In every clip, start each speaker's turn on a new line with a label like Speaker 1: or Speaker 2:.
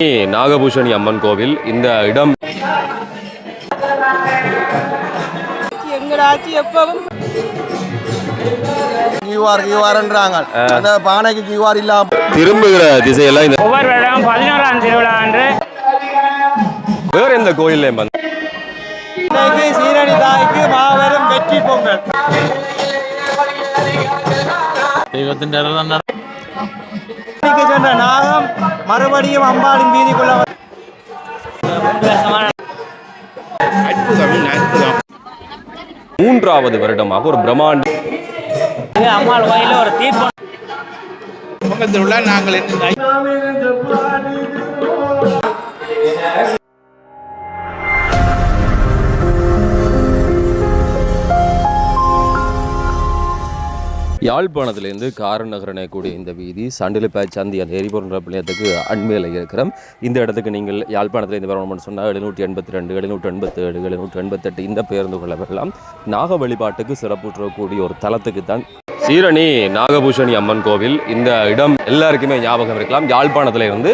Speaker 1: நாகபூஷணி அம்மன் கோவில் இந்த இடம்
Speaker 2: எங்கடாச்சு எப்பவும் அந்த பானைக்கு கியூஆர் இல்லாம
Speaker 1: திரும்புகிற திசையெல்லாம் இந்த
Speaker 3: ஒவ்வொரு வருடம் 11ஆம் திருவிழா அன்று
Speaker 1: வேற எந்த கோயில்ல
Speaker 2: சீரணி தாய்க்கு மாபெரும் வெற்றி பொங்கல். சென்ற நாகம் மறுபடியும் அம்பாளின் வீதிக்குள்ள
Speaker 1: மூன்றாவது வருடமாக ஒரு பிரம்மாண்ட
Speaker 3: அம்மாள் கோயில ஒரு தீர்ப்பம்
Speaker 4: பொங்கல் திருவிழா நாங்கள்
Speaker 1: யாழ்ப்பாணத்திலேருந்து காரநகரனை கூடிய இந்த வீதி சண்டிலிப்பாய் சந்தி அந்த எரிபொருள் நிலையத்துக்கு அண்மையில் இருக்கிறோம். இந்த இடத்துக்கு நீங்கள் யாழ்ப்பாணத்திலேருந்து வரணும்னு சொன்னால் 782 787 788 இந்த பேருந்துகளை வரலாம். நாக வழிபாட்டுக்கு சிறப்புற்றக்கூடிய ஒரு தலத்துக்கு தான் சீரணி நாகபூஷணி அம்மன் கோவில். இந்த இடம் எல்லாருக்குமே ஞாபகம் இருக்கலாம். யாழ்ப்பாணத்தில் இருந்து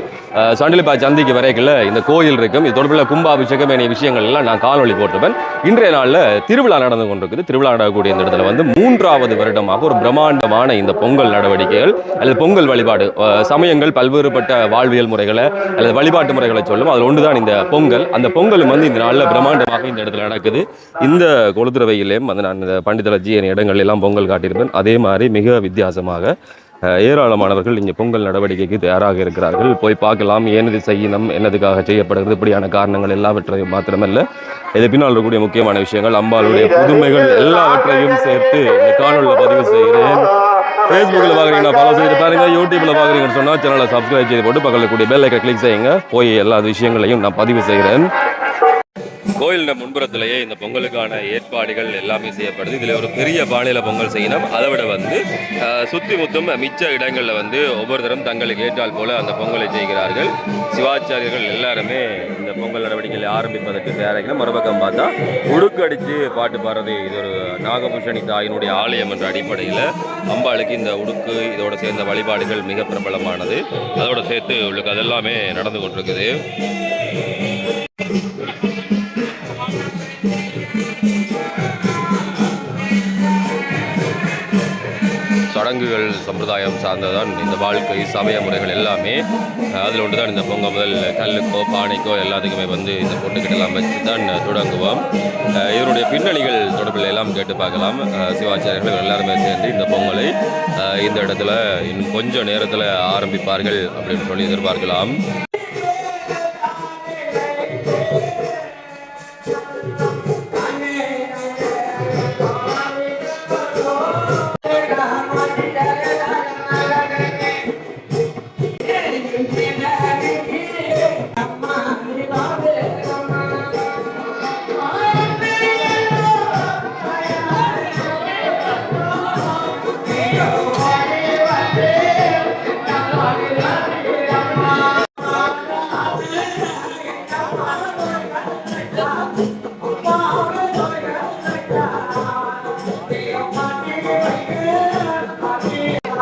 Speaker 1: சண்டிலிப்பாய் சந்திக்கு வரைக்குள்ள இந்த கோயில் இருக்கும். இது தொடர்பில் கும்பாபிஷேகம் என விஷயங்கள் எல்லாம் நான் காணொலி போட்டிருப்பேன். இன்றைய நாளில் திருவிழா நடந்து கொண்டிருக்குது. திருவிழா நடக்கக்கூடிய இந்த இடத்துல வந்து மூன்றாவது வருடமாக ஒரு பிரம்மாண்டமான இந்த பொங்கல் நடவடிக்கைகள் அல்லது பொங்கல் வழிபாடு சமயங்கள் பல்வேறுபட்ட வாழ்வியல் முறைகளை அல்லது வழிபாட்டு முறைகளை சொல்லும். அதில் ஒன்றுதான் இந்த பொங்கல். அந்த பொங்கலும் வந்து இந்த நாளில் பிரம்மாண்டமாக இந்த இடத்துல நடக்குது. இந்த கொளுத்துறவையிலேயும் வந்து நான் இந்த பண்டிதலஜி என் இடங்கள் எல்லாம் பொங்கல் காட்டியிருப்பேன். அதே மாதிரி மிக வித்தியாசமாக ஏராளமானவர்கள் இங்கே பொங்கல் நடவடிக்கைக்கு தயாராக இருக்கிறார்கள். போய் பார்க்கலாம், ஏனது செய்யணும், என்னதுக்காக செய்யப்படுகிறது, இப்படியான காரணங்கள் எல்லாவற்றையும் மாத்திரமல்ல இது பின்னால் இருக்கக்கூடிய முக்கியமான விஷயங்கள், அம்பாளுடைய புதுமைகள் எல்லாவற்றையும் சேர்த்து இந்த காணொலியில் பதிவு செய்கிறேன். ஃபேஸ்புக்கில் பார்க்குறீங்கன்னா ஃபாலோ செய்து பாருங்கள், யூடியூப்பில் பார்க்குறீங்கன்னு சொன்னால் சேனலை சப்ஸ்கிரைப் செய்து போட்டு பக்கத்தில் கூடிய பெல் ஐக்கனை கிளிக் செய்யுங்க. போய் எல்லா விஷயங்களையும் நான் பதிவு செய்கிறேன். கோயிலின் முன்புறத்திலேயே இந்த பொங்கலுக்கான ஏற்பாடுகள் எல்லாமே செய்யப்படுது. இதில் ஒரு பெரிய பானையில் பொங்கல் செய்யணும். அதை விட வந்து சுற்றி முத்தும் மிச்ச இடங்களில் வந்து ஒவ்வொருத்தரும் தங்களுக்கு ஏற்றால் போல அந்த பொங்கலை செய்கிறார்கள். சிவாச்சாரியர்கள் எல்லாருமே இந்த பொங்கல் நடவடிக்கைகளை ஆரம்பிப்பதற்கு தயாராகணும். மறுபக்கம் பார்த்தா உடுக்கடித்து பாட்டு பாடுறது இது ஒரு நாகபூஷணி தாயினுடைய ஆலயம் என்ற அடிப்படையில் அம்பாளுக்கு இந்த உடுக்கு இதோட சேர்ந்த வழிபாடுகள் மிக பிரபலமானது. அதோட சேர்த்து உள்ளுக்கு அதெல்லாமே நடந்து கொண்டிருக்குது. சடங்குகள் சம்பிரதாயம் சார்ந்ததான் இந்த வாழ்க்கை சமய முறைகள் எல்லாமே. அதில் ஒன்று தான் இந்த பொங்கல் முதல் கல்லுக்கோ பானைக்கோ எல்லாத்துக்குமே வந்து இந்த பொண்ணுக்கிட்டெல்லாம் வச்சு தான் தொடங்குவோம். இதனுடைய பின்னணிகள் தொடர்பில் எல்லாம் கேட்டு பார்க்கலாம். சிவாச்சாரியர்கள் எல்லாருமே சேர்ந்து இந்த பொங்கலை இந்த இடத்துல இன்னும் கொஞ்சம் நேரத்தில் ஆரம்பிப்பார்கள் அப்படின்னு சொல்லி எதிர்பார்க்கலாம்.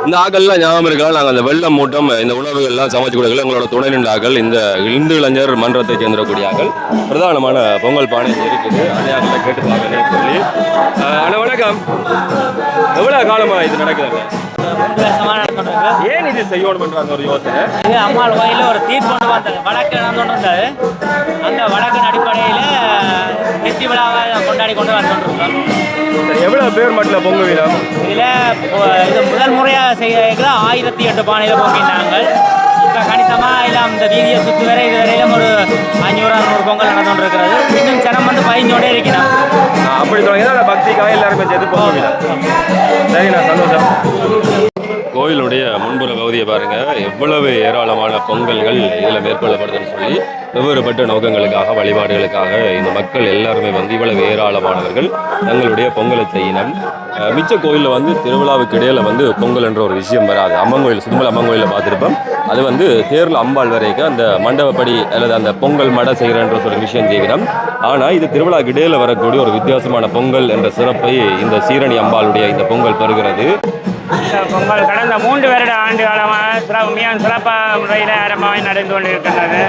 Speaker 1: இந்த ஆக்கள்லாம் ஞாபகம் இருக்கலாம். நாங்கள் அந்த வெள்ளம் மூட்டம் இந்த உணவுகள்லாம் சமைச்சு கொடுக்கல எங்களோட துணை நின்றார்கள் இந்த இந்து இளைஞர் மன்றத்தை சேர்ந்திருக்கக்கூடிய ஆக்கள். பிரதானமான பொங்கல் பானை இருக்குது. அதே ஆக்கள் கேட்டு பார்க்கணும்னு சொல்லி. ஆனால் வணக்கம், எவ்வளோ காலமாக இது நடக்குதுங்க? ஏன் இது செய்யணும் அந்த ஒரு யோசனை?
Speaker 3: இது அம்மாள் கோயில ஒரு தீர்ப்பு வந்தது வழக்கு நடந்துட்டு அந்த வழக்கின் அடிப்படையில் வெற்றி விழாவை கொண்டாடி கொண்டு வந்துருக்கோம்.
Speaker 1: எவ்வளவு பேர் மட்டும் பொங்கல் வீரம்
Speaker 3: இதில் இது முதல் முறையாக செய்கிற 1008 பானையில் பொங்கினாங்க. இப்போ கணிசமாக எல்லாம் இந்த வீதியை சுற்றி வரை இதுவரையிலும் ஒரு 500-600 பொங்கல் நடந்து இருக்கிறது. இன்னும் ஜனம் வந்து பயஞ்சோடே இருக்கிறான்.
Speaker 1: அப்படி சொல்லுங்க, பக்திக்காக எல்லாருமே சேர்த்து பொங்கல் வீரம். சரிண்ணா, சந்தோஷம். கோயிலுடைய முன்புற பகுதியை பாருங்க, எவ்வளவு ஏராளமான பொங்கல்கள் இதில் மேற்கொள்ளப்படுதுன்னு சொல்லி வெவ்வேறுபட்ட நோக்கங்களுக்காக வழிபாடுகளுக்காக இந்த மக்கள் எல்லாருமே வந்து இவ்வளவு ஏராளமானவர்கள் தங்களுடைய பொங்கலை செய்யணும். மிச்ச கோயிலில் வந்து திருவிழாவுக்கு இடையில வந்து பொங்கல் என்ற ஒரு விஷயம் வராது. அம்மன் கோயில், சுதுமல் அம்மன் கோயிலில் பார்த்துருப்போம். அது வந்து தேரில் அம்பாள் வரைக்கும் அந்த மண்டபப்படி அல்லது அந்த பொங்கல் மடை செய்கிறன்ற ஒரு விஷயம் செய்கிறோம். ஆனால் இது திருவிழாவுக்கு இடையில வரக்கூடிய ஒரு வித்தியாசமான பொங்கல் என்ற சிறப்பை இந்த சீரணி அம்பாளுடைய இந்த பொங்கல் பெறுகிறது.
Speaker 3: இந்த பொங்கல் கடந்த 3 வருட ஆண்டு காலமாக மிக சிறப்பாக முறையில் ஆரம்பமாக நடந்து கொண்டிருக்கின்றது.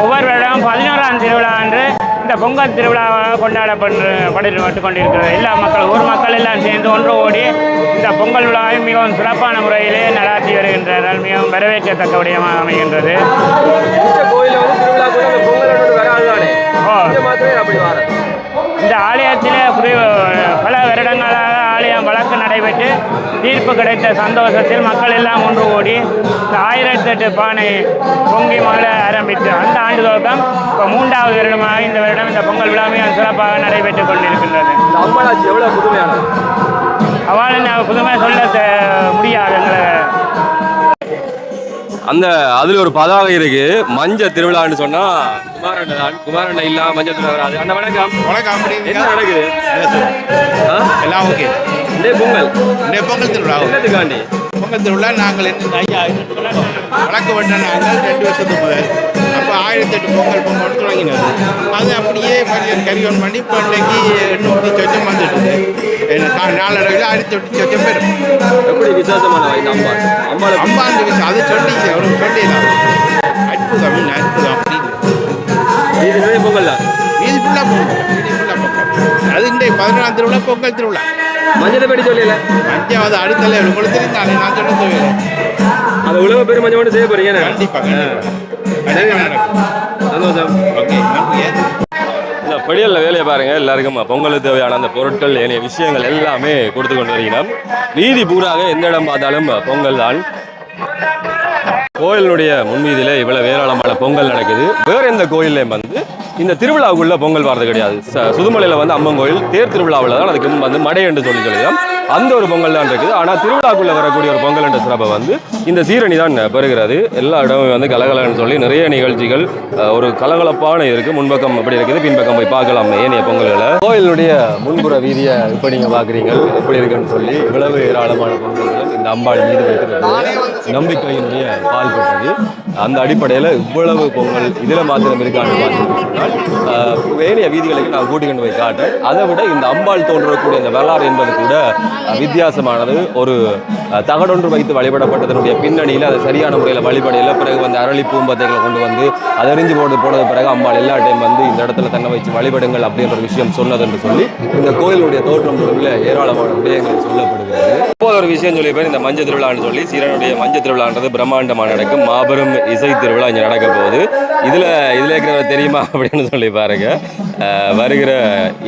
Speaker 3: ஒவ்வொரு வருடம் 11ஆம் திருவிழா அன்று இந்த பொங்கல் திருவிழாவாக கொண்டாடப்பட்டு கொண்டிருக்கிறது. எல்லா மக்கள் ஊர் மக்கள் எல்லாம் சேர்ந்து ஒன்று கூடி இந்த பொங்கல் விழாவை மிகவும் சிறப்பான முறையிலே நடாத்தி வருகின்றார்கள். மிகவும் வரவேற்கத்தக்க விடயமாக அமைகின்றது. இந்த ஆலயத்தில் பல வருடங்களாக ஆலயம் வழக்கு நடைபெற்று தீர்ப்பு கிடைத்த சந்தோஷத்தில் மக்கள் எல்லாம் ஒன்று கூடி இந்த 1008 பானை பொங்கி மாட ஆரம்பித்து அந்த ஆண்டு துவக்கம் இப்போ 3வது வருடமாக இந்த வருடம் இந்த பொங்கல் விழா மிக சிறப்பாக நடைபெற்றுக் கொண்டிருக்கின்றது. அவள் புதுமை சொல்ல முடியாது.
Speaker 1: அந்த அதுல ஒரு பதாகை இருக்கு, மஞ்ச திருவிழான்னு சொன்னா குமாரண்ண இல்லாம மஞ்சள் திருவிழா வராது. அந்த வணக்கம் என்ன நடக்குது?
Speaker 4: எல்லாம் ஓகே. பொங்கல் திருவிழா
Speaker 1: என்னதுக்காண்டி
Speaker 4: பொங்கல் திருவிழா நாங்கள் வழக்கு வெட்ட நாங்கள் 2 வருஷத்துக்கு முதல் அப்போ 1008 பொங்கல் தொடங்கினது. அது அப்படியே கரிவன் பண்ணி இப்போ இன்றைக்கு 800 சொச்சம் வந்துட்டு நாளடைவில் 1008 சொச்சம் பெறும்.
Speaker 1: எப்படி விசேஷமான
Speaker 4: அம்பாண்டு விஷயம் அது சொல்லிடலாம். அற்புதம் அப்படி
Speaker 1: இது பொங்கல் தான்.
Speaker 4: இது ஃபுல்லாக பொங்கல். அது இன்றைக்கு 11ஆம் திருவிழா பொங்கல் திருவிழா.
Speaker 1: மஞ்சளை படி சொல்லல
Speaker 4: 5வது அடுத்தல உங்களுக்கு தெரிந்தாலே நான் சொல்ல தேவையில்லை.
Speaker 1: அந்த உலக பேர் மஞ்சள் மட்டும் செய்ய போறீங்க.
Speaker 4: கண்டிப்பாக
Speaker 1: சந்தோஷம்.
Speaker 4: ஓகே.
Speaker 1: இந்த படியல்ல வேலையை பாருங்க. எல்லாருக்கும் பொங்கலுக்கு தேவையான அந்த பொருட்கள் ஏனைய விஷயங்கள் எல்லாமே கொடுத்து கொண்டு வருகிறோம். வீதி பூராக எந்த இடம் பார்த்தாலும் பொங்கல் தான். கோயிலுடைய முன்வீதியில் இவ்வளவு ஏராளமான பொங்கல் நடக்குது. வேற எந்த கோயிலையும் வந்து இந்த திருவிழாவுக்குள்ள பொங்கல் வரது கிடையாது. சுதுமலையில் வந்து அம்மன் கோயில் தேர் திருவிழாவில் தான் அதுக்கு வந்து மடை என்று சொல்லிக்கலாம். அந்த ஒரு பொங்கல் தான் இருக்குது. ஆனால் திருவிழாக்குள்ள வரக்கூடிய ஒரு பொங்கல் என்ற சிறப்பை வந்து இந்த சீரணி தான் பெறுகிறது. எல்லா இடமும் வந்து கலகலன்னு சொல்லி நிறைய நிகழ்ச்சிகள் ஒரு கலகலப்பான இருக்குது. முன்பக்கம் எப்படி இருக்குது, பின்பக்கம் போய் பார்க்கலாம் ஏனைய பொங்கல்களை. கோயிலுடைய முன்புற வீதியை இப்போ நீங்கள் பார்க்குறீங்க எப்படி இருக்குன்னு சொல்லி இவ்வளவு ஏராளமான பொங்கல்களும் இந்த அம்பாள் மீது வைக்கிறது நம்பிக்கையினுடைய பால் பெற்றது. அந்த அடிப்படையில் இவ்வளவு பொங்கல் இதில் மாத்திரம் இருக்கான்னு பார்த்தீங்கன்னா வேணிய வீதிகளுக்கு நான் கூட்டிக்கொண்டு போய் காட்டேன். அதை விட இந்த அம்பாள் தோன்றக்கூடிய இந்த வரலாறு என்பது கூட வித்தியாசமானது. ஒரு தகடொன்று வைத்து வழிபடப்பட்டதனுடைய பின்னணியில் அதை சரியான முறையில் வழிபடையில் பிறகு வந்து அரளி பூம்பத்தைகளை கொண்டு வந்து அதை எரிஞ்சு போனது பிறகு அம்பாள் எல்லா டைம் வந்து இந்த இடத்துல தன்னை வச்சு வழிபடுங்கள் அப்படின்ற ஒரு விஷயம் சொன்னது என்று சொல்லி இந்த கோயிலுடைய தோற்றம் தொடர்பில் ஏராளமான விடயங்கள் சொல்லப்படுகிறது. இப்போது ஒரு விஷயம் சொல்லியிருப்பேன். இந்த மஞ்சள் திருவிழான்னு சொல்லி சீரனுடைய மஞ்சள் திருவிழான்றது பிரம்மாண்டமாக நடக்கும். மாபெரும் இசை திருவிழா இங்கே நடக்க போகுது. இதில் இருக்கிறவங்க தெரியுமா அப்படின்னு சொல்லி பாருங்க. வருகிற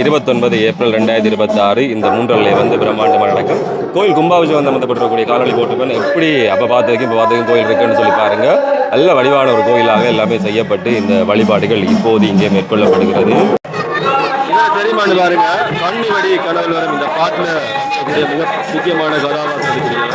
Speaker 1: 29 ஏப்ரல் 2026 இந்த 3 வந்து பிரம்மாண்டமாக நடக்கும். கோயில் கும்பாபிஷேகம் சம்பந்தப்பட்டிருக்கக்கூடிய காணொலி போட்டுப்பேன். எப்படி அப்போ பார்த்ததுக்கும் கோயில் இருக்குன்னு சொல்லி பாருங்க. நல்ல வடிவான ஒரு கோயிலாக எல்லாமே செய்யப்பட்டு இந்த வழிபாடுகள் இப்போது இங்கே மேற்கொள்ளப்படுகிறது. தெரியுமான்னு பாருங்க. கண்ணி வடி கனவில் வரும் இந்த பாட்டில் மிக முக்கியமான கதாபாத்திரம் இருக்கிறீங்க.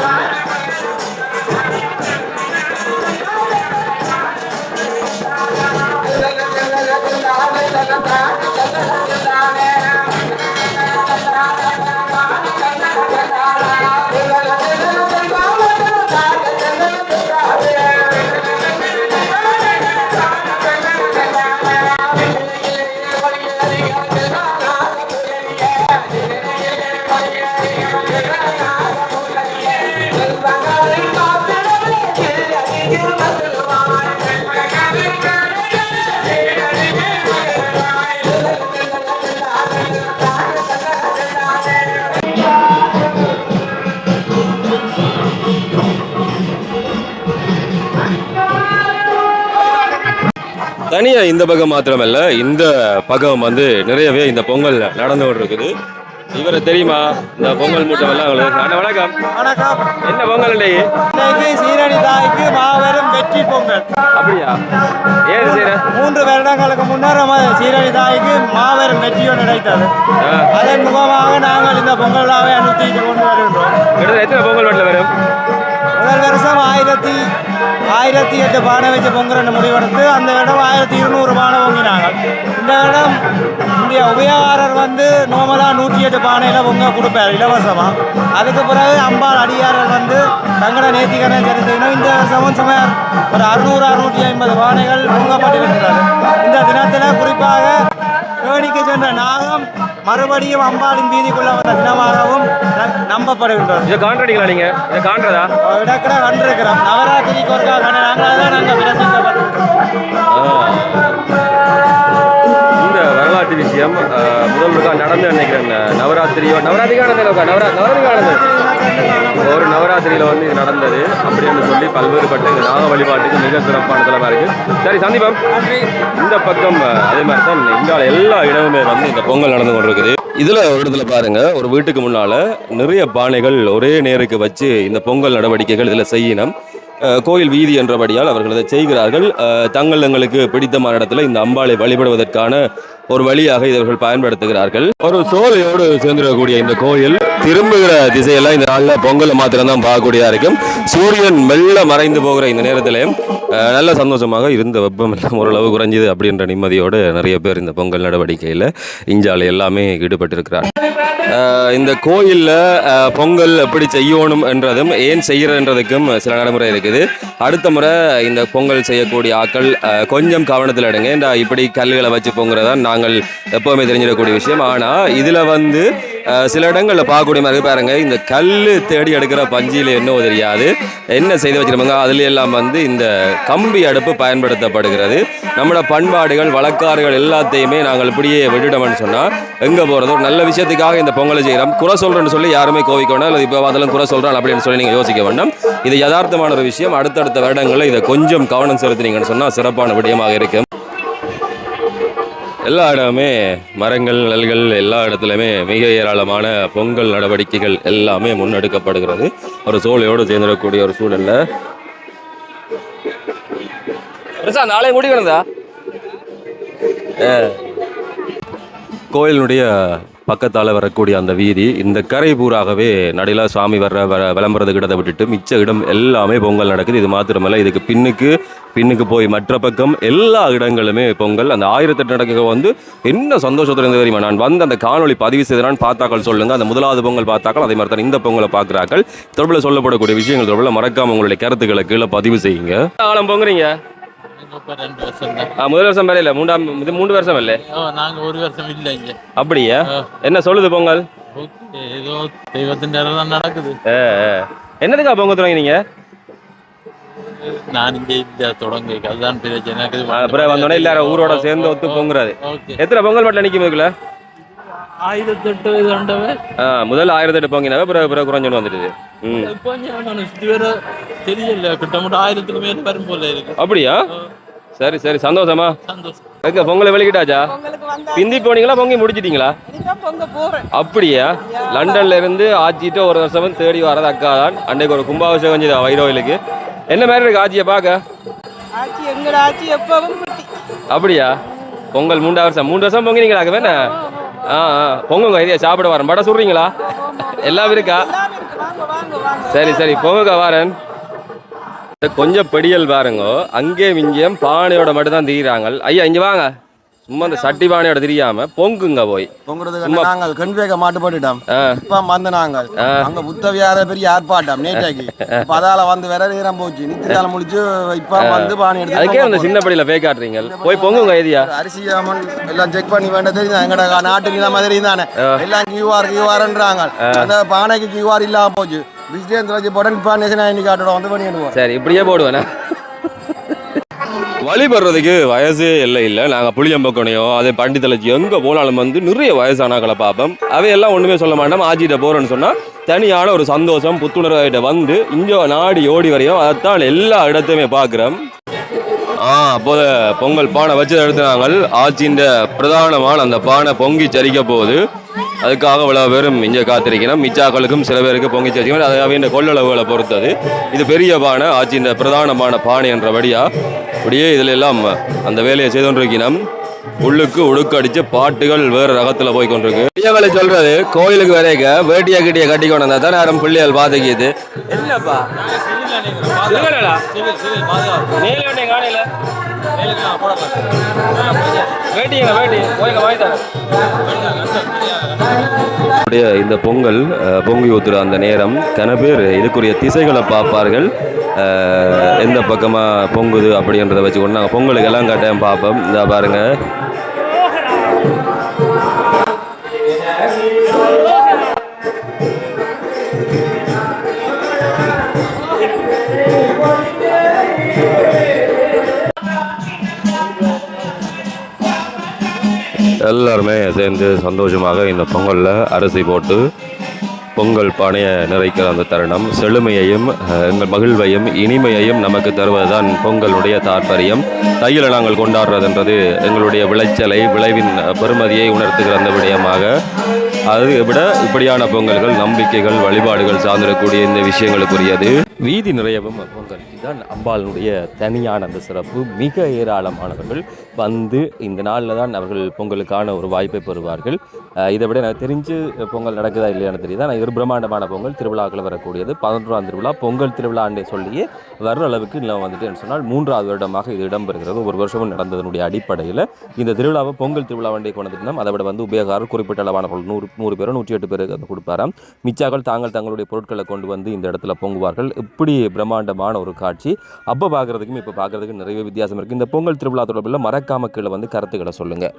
Speaker 1: தனியா இந்த பக்கம் மாத்திரமல்ல, இந்த பக்கம் வந்து நிறையவே இந்த பொங்கல் நடந்து கொண்டு இருக்குது. இவரை தெரியுமா? இந்த பொங்கல் மூட்டம் எல்லாம் வணக்கம்.
Speaker 2: வணக்கம்.
Speaker 1: என்ன பொங்கல் இன்னைக்கு?
Speaker 2: சீரணி தாய்க்கு மாபெரும் வெற்றி பொங்கல்.
Speaker 1: அப்படியா? ஏன் செய்யற?
Speaker 2: 3 வருடங்களுக்கு முன்னர் சீரணி தாய்க்கு மாபெரும் வெற்றியும் கிடைத்தது. அதன் முகமாக நாங்கள் இந்த பொங்கல் விழாவை அனுஷ்டித்து கொண்டு வருகின்றோம்.
Speaker 1: எத்தனை பொங்கல் வீட்டில் வரும்?
Speaker 2: முதல் வருஷம் 1008 பானை வச்சு பொங்கல் முடிவெடுத்து அந்த இடம் 1200 பானை பொங்கினாங்க. இந்த இடம் இந்திய உபயோகாரர் வந்து நார்மலாக 108 பானையில் பொங்க கொடுப்பார் இலவசமாக. அதுக்கு பிறகு அம்பாள் அடியாரர் வந்து தங்களை நேர்த்திக்கடன் செலுத்திக்கணும். இந்த வருஷமும் சுமார் ஒரு 600-650 பானைகள் பொங்கப்பட்டிருக்கின்றது. இந்த தினத்தில் குறிப்பாக கேணிக்கு சென்ற நாகம் மறுபடியும் அம்பாளின் வீதிக்குள்ள வந்த தினமாகவும் நம்பப்படுகின்றது.
Speaker 1: இதை காண்றீங்களா நீங்க? இதை காண்றதா?
Speaker 2: இடக்கிற கண்டிருக்கிறோம். நவராத்திரிக்கு ஒரு நாங்கள் தான் நாங்கள் பிரசித்தப்பட்டிருக்கிறோம்.
Speaker 1: இந்த வரலாற்று விஷயம் முதல்வருக்கா நடந்து நினைக்கிறேன். ஒரு நவராத்திரியில் வந்து இது நடந்தது அப்படின்னு சொல்லி பல்வேறுபட்ட இந்த நாக வழிபாட்டுக்கு மிக சிறப்பான தலமாக இருக்கு. சரி சந்தீபம், இந்த பக்கம் அதே மாதிரி தான் இந்தியாவில் எல்லா இடமுமே வந்து இந்த பொங்கல் நடந்து கொண்டிருக்குது. இதில் ஒரு இடத்துல பாருங்க, ஒரு வீட்டுக்கு முன்னால் நிறைய பானைகள் ஒரே நேருக்கு வச்சு இந்த பொங்கல் நடவடிக்கைகள் இதில் செய்யணும். கோயில் வீதி என்றபடியால் அவர்கள் அதை செய்கிறார்கள். தங்களுக்கு பிடித்தமான இடத்துல இந்த அம்பாளை வழிபடுவதற்கான ஒரு வழியாக இவர்கள் பயன்படுத்துகிறார்கள். ஒரு சோலையோடு சேர்ந்திருக்கக்கூடிய இந்த கோயில் திரும்புகிற திசையெல்லாம் இந்த நாளில் பொங்கலை மாத்திரம்தான் பார்க்கக்கூடியதாக இருக்கும். சூரியன் மெல்ல மறைந்து போகிற இந்த நேரத்தில் நல்ல சந்தோஷமாக இருந்த வெப்பம் எல்லாம் ஓரளவு குறைஞ்சிது அப்படின்ற நிம்மதியோடு நிறைய பேர் இந்த பொங்கல் நடவடிக்கையில் இஞ்சாலை எல்லாமே ஈடுபட்டிருக்கிறார். இந்த கோயிலில் பொங்கல் எப்படி செய்யணும் என்றதும் ஏன் செய்கிறன்றதுக்கும் சில நடைமுறை இருக்குது. அடுத்த முறை இந்த பொங்கல் செய்யக்கூடிய ஆட்கள் கொஞ்சம் கவனத்தில் எடுங்க. இந்த இப்படி கல்லுகளை வச்சு பொங்குறதான் நாங்கள் எப்போவுமே தெரிஞ்சிடக்கூடிய விஷயம். ஆனால் இதில் வந்து சில இடங்களில் பார்க்கக்கூடிய மாதிரி பாருங்க, இந்த கல் தேடி எடுக்கிற பஞ்சியில் என்னவோ தெரியாது என்ன செய்து வச்சிருப்பாங்க. அதுல எல்லாம் வந்து இந்த கம்பி அடுப்பு பயன்படுத்தப்படுகிறது. நம்மளோட பண்பாடுகள் வழக்காறுகள் எல்லாத்தையுமே நாங்கள் இப்படியே விட்டுட்டோம்னு சொன்னால் எங்கே போகிறதோ நல்ல விஷயத்துக்காக இந்த பொங்கலை செய்கிறோம். குறை சொல்கிறேன்னு சொல்லி யாருமே கோவிக்கணும், இல்லை இப்போ அதெல்லாம் குறை சொல்கிறான் அப்படின்னு சொல்லி நீங்கள் யோசிக்க வேண்டாம். இது யதார்த்தமான ஒரு விஷயம். அடுத்தடுத்த வருடங்களில் இதை கொஞ்சம் கவனம் செலுத்தினீங்கன்னு சொன்னால் சிறப்பான விடயமாக இருக்கும். எல்லா இடமுமே மரங்கள் நிழல்கள் எல்லா இடத்துலையுமே மிக ஏராளமான பொங்கல் நடவடிக்கைகள் எல்லாமே முன்னெடுக்கப்படுகிறது. ஒரு சோலையோடு சேர்ந்துடக்கூடிய ஒரு சூழல்ல நாளை முடிக்கணுதா கோயிலுடைய பக்கத்தால் வரக்கூடிய அந்த வீதி இந்த கரை பூராகவே நடையில சுவாமி விளம்பரத்துக்கு இடத்தை விட்டுட்டு மிச்ச இடம் எல்லாமே பொங்கல் நடக்குது. இது மாத்திரமல்ல, இதுக்கு பின்னுக்கு போய் மற்ற பக்கம் எல்லா இடங்களுமே பொங்கல். அந்த 1008 நடக்க வந்து என்ன சந்தோஷத்தில் இருந்து தெரியுமா? நான் வந்து அந்த காணொலி பதிவு செய்தான் பார்த்தாக்கள் சொல்லுங்க. அந்த முதலாவது பொங்கல் பார்த்தாக்கள், அதே மாதிரி தான் இந்த பொங்கலை பார்க்குறாக்கள். தொடர்பில் சொல்லப்படக்கூடிய விஷயங்கள் தொடர்பில் மறக்காம உங்களுடைய கருத்துக்களை கீழே பதிவு செய்யுங்க. ஆழம் பொங்குறீங்க? முதல் வருஷம் வேற இல்ல, 3 வருஷம் இல்ல,
Speaker 5: நாங்க 1 வருஷம் இல்ல இங்க.
Speaker 1: அப்படியா? என்ன சொல்லுது பொங்கல்?
Speaker 5: ஏதோ தெய்வத்தின் நேரம் நடக்குது.
Speaker 1: என்னதுக்கா பொங்கல் தொடங்கினீங்க?
Speaker 5: நான் இங்க இல்ல தொடங்க, அதுதான் பிரச்சனை.
Speaker 1: அப்புறம் வந்தோடனே எல்லாரும் ஊரோட சேர்ந்து ஒத்து பொங்குறது. எத்தனை பொங்கல் மட்டும் நிற்கும் இதுக்குள்ள?
Speaker 5: 1008
Speaker 1: முதல் 1008 பொங்கினாவே பிறகு குறைஞ்சு வந்துடுது.
Speaker 5: தெரியல, கிட்டத்தட்ட 1000க்கு மேல வரும் போல இருக்கு.
Speaker 1: அப்படியா? சரி சரி, சந்தோஷமா?
Speaker 5: சந்தோஷம்.
Speaker 1: பொங்கலை வெளிக்கிட்டாச்சா? பிந்தி போனீங்களா பொங்கி முடிச்சிட்டீங்களா? அப்படியா? லண்டன்ல இருந்து ஆச்சிட்டு ஒரு வருஷம் தேடி வரது அக்கா தான். அன்னைக்கு ஒரு கும்பாபிஷேகம் செஞ்சதா வைரோயிலுக்கு. என்ன மாதிரி இருக்கு ஆச்சியை பார்க்க? அப்படியா? பொங்கல் 3 வருஷம் பொங்கினீங்களா? வேணா பொங்குங்க, இதையா சாப்பிட வரேன். படம் சொல்றீங்களா? எல்லாம் இருக்கா? சரி சரி, பொங்குங்க வரேன். கொஞ்சம் பெடியல் பாருங்க, அங்கே இங்கேயும் பானையோட மட்டும் தான் திரிகிறாங்க. ஐயா இங்க வாங்க, சும்மா அந்த சட்டி பானையோட தெரியாம பொங்குங்க போய்
Speaker 2: பொங்குறதுக்கு நாங்கள் கண்வேக மாட்டுப்பட்டுட்டோம். இப்ப வந்து நாங்கள் அங்க புத்தவியார பெரிய ஆர்ப்பாட்டம் நேற்றைக்கு. அதால வந்து வேற நேரம் போச்சு, நித்திரால முடிச்சு இப்ப வந்து பானை எடுத்து.
Speaker 1: அதுக்கே அந்த சின்ன படியில பே காட்டுறீங்க, போய் பொங்குங்க. ஐடியா
Speaker 2: அரிசி எல்லாம் செக் பண்ணி வேண்ட தெரியுது. எங்கட நாட்டுக்கு இந்த மாதிரி தானே எல்லாம் கியூஆர்ன்றாங்க. அந்த பானைக்கு கியூஆர் இல்லாம போச்சு. விஜயேந்திர வச்சு போட பானை காட்டுறோம் வந்து பண்ணிடுவோம்.
Speaker 1: சரி, இப்படியே போடுவேண்ணா. வழிபடுறதுக்கு வயசே இல்லை. நாங்கள் புளியம்பக்கணையோ அதே பண்டித்தலைச்சி எங்கே போனாலும் வந்து நிறைய வயசானாக்களை பார்ப்போம். அவையெல்லாம் ஒன்றுமே சொல்ல மாட்டோம். ஆச்சிட்ட போகிறோன்னு சொன்னால் தனியான ஒரு சந்தோஷம் புத்துணர்வாயிட்ட வந்து இங்கே நாடி ஓடி வரையும். அதைத்தான் எல்லா இடத்தையுமே பார்க்குறோம். அப்போது பொங்கல் பானை வச்சு எடுத்துனாங்க. ஆச்சின்ற பிரதானமான அந்த பானை பொங்கி சரிக்க போகுது. அதுக்காக இவ்வளவு பேரும் இங்கே காத்திருக்கணும். மிச்சாக்களுக்கும் சில பேருக்கு பொங்கி சரிக்கணும். அது அவையின் கொள்ளளவுகளை பொறுத்தது. இது பெரிய பானை, ஆச்சின்ற பிரதானமான பானை என்றபடியா அப்படியே இதில் எல்லாம் அந்த வேலையை செய்து கொண்டிருக்கணும். உள்ளுக்கு உடுக்கு அடிச்சு பாட்டுகள் வேறு ரகத்தில் போய் கொண்டிருக்கு. பெரியவங்களை சொல்றது கோயிலுக்கு வரைக்க வேட்டியா கிட்டிய கட்டி கொண்டு வந்தா தான் நேரம் பிள்ளைகள் பாத்துக்கிது. என்னப்பா இந்த பொங்கல் பொங்கி ஊத்துற அந்த நேரம் கன பேர் இதுக்குரிய திசைகளை பார்ப்பார்கள். எந்த பக்கமாக பொங்குது அப்படின்றத வச்சுக்கொண்டு நாங்கள் பொங்கலுக்கு எல்லாம் கட்டாயம் பார்ப்போம். இந்த பாருங்க, எல்லாருமே சேர்ந்து சந்தோஷமாக இந்த பொங்கலில் அரிசி போட்டு பொங்கல் பானையை நிறைக்கிற அந்த தருணம் செழுமையையும் எங்கள் மகிழ்வையும் இனிமையையும் நமக்கு தருவதுதான் பொங்கலுடைய தாற்பயம். தையில நாங்கள் கொண்டாடுறதுன்றது எங்களுடைய விளைச்சலை விளைவின் பெருமதியை உணர்த்துகிற அந்த விடயமாக அதை விட இப்படியான பொங்கல்கள் நம்பிக்கைகள் வழிபாடுகள் சார்ந்திடக்கூடிய இந்த விஷயங்களுக்குரியது. வீதி நிறையவும் பொங்கல் இதுதான் அம்பாளுடைய தனியான அந்த சிறப்பு. மிக ஏராளமானவர்கள் வந்து இந்த நாளில் தான் அவர்கள் பொங்கலுக்கான ஒரு வாய்ப்பை பெறுவார்கள். இதை விட எனக்கு தெரிஞ்சு பொங்கல் நடக்குதா இல்லையான்னு தெரியுது. ஆனால் இது பிரம்மாண்டமான பொங்கல் திருவிழாக்கள் வரக்கூடியது 11ஆம் திருவிழா பொங்கல் திருவிழாண்டே சொல்லியே வர்ற அளவுக்கு இல்லை வந்துட்டு சொன்னால் 3வது வருடமாக இது இடம்பெறுகிறது. ஒரு வருஷமும் நடந்ததனுடைய அடிப்படையில் இந்த திருவிழாவை பொங்கல் திருவிழா வண்டியை கொண்டதுனா அதை விட வந்து உபயோகாரர் குறிப்பிட்ட அளவான பொருள் 100 பேரோ 108 பேருக்கு அது கொடுப்பாராம். மிச்சாக்கள் தங்களுடைய பொருட்களை கொண்டு வந்து இந்த இடத்துல பொங்குவார்கள். இப்படி பிரம்மாண்டமான ஒரு காட்சி அப்போ பார்க்குறதுக்கும் இப்போ பார்க்குறதுக்கு நிறைய வித்தியாசம் இருக்குது. இந்த பொங்கல் திருவிழா தொடர்பில் மறக்காம கீழே வந்து கருத்துக்களை சொல்லுங்கள்.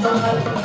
Speaker 1: நன்றி